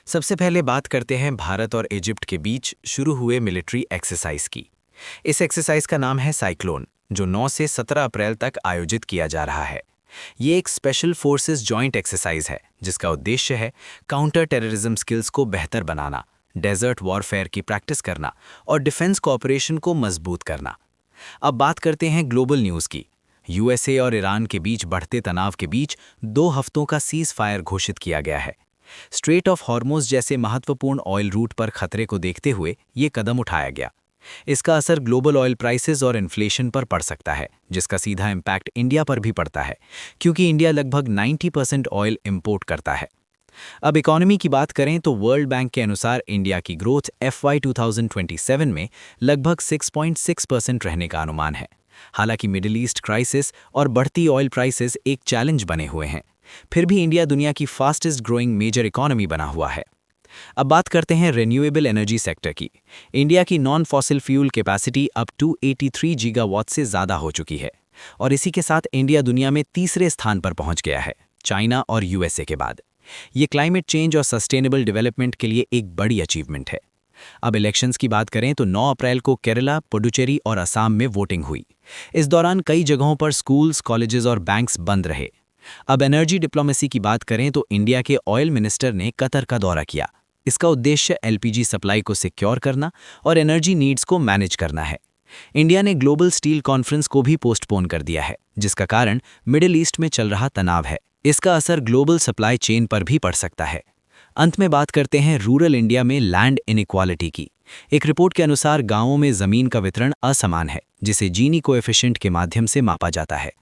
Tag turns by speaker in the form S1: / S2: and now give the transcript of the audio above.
S1: सबसे पहले बात करते हैं भारत और इजिप्ट के बीच शुरू हुए मिलिट्री एक्सरसाइज की। इस एक्सरसाइज का नाम है साइक्लोन, जो 9 से 17 अप्रैल तक आयोजित किया जा रहा है। ये एक स्पेशल फोर्सेस जॉइंट एक्सरसाइज है जिसका उद्देश्य है काउंटर टेररिज्म स्किल्स को बेहतर बनाना, डेजर्ट वॉरफेयर की प्रैक्टिस करना और डिफेंस कोऑपरेशन को मजबूत करना। अब बात करते हैं ग्लोबल न्यूज़ की। यूएसए और ईरान के बीच बढ़ते तनाव के बीच 2 हफ्तों का सीज फायर घोषित किया गया है। स्ट्रेट ऑफ हॉर्मुज़ जैसे महत्वपूर्ण ऑयल रूट पर खतरे को देखते हुए ये कदम उठाया गया। इसका असर ग्लोबल ऑयल प्राइसेस और इन्फ्लेशन पर पड़ सकता है, जिसका सीधा इम्पैक्ट इंडिया पर भी पड़ता है, क्योंकि इंडिया लगभग 90% ऑयल इंपोर्ट करता है। अब इकोनॉमी की बात करें तो वर्ल्ड बैंक के अनुसार इंडिया की ग्रोथ FY 2027 में लगभग 6.6% रहने का अनुमान है। हालांकि मिडिल ईस्ट क्राइसिस और बढ़ती ऑयल प्राइसेस एक चैलेंज बने हुए हैं, फिर भी इंडिया दुनिया की फास्टेस्ट ग्रोइंग मेजर इकोनॉमी बना हुआ है। अब बात करते हैं रिन्यूएबल एनर्जी सेक्टर की। इंडिया की नॉन फॉसिल फ्यूल कैपेसिटी अब 283 गीगावाट से ज़्यादा हो चुकी है और इसी के साथ इंडिया दुनिया में तीसरे स्थान पर पहुंच गया है, चाइना और यूएसए के बाद। ये क्लाइमेट चेंज और सस्टेनेबल डेवलपमेंट के लिए एक बड़ी अचीवमेंट है। अब इलेक्शंस की बात करें तो 9 अप्रैल को केरला, पुडुचेरी और असम में वोटिंग हुई। इस दौरान कई जगहों पर स्कूल्स, कॉलेजेस और बैंक्स बंद रहे। अब एनर्जी डिप्लोमेसी की बात करें तो इंडिया के ऑयल मिनिस्टर ने कतर का दौरा किया। इसका उद्देश्य LPG सप्लाई को सिक्योर करना और एनर्जी नीड्स को मैनेज करना है। इंडिया ने ग्लोबल स्टील कॉन्फ्रेंस को भी पोस्टपोन कर दिया है, जिसका कारण मिडिल ईस्ट में चल रहा तनाव है। इसका असर ग्लोबल सप्लाई चेन पर भी पड़ सकता है। अंत में बात करते हैं रूरल इंडिया में लैंड इनइक्वालिटी की। एक रिपोर्ट के अनुसार गांवों में जमीन का वितरण असमान है, जिसे जीनी कोएफिशिएंट के माध्यम से मापा जाता है।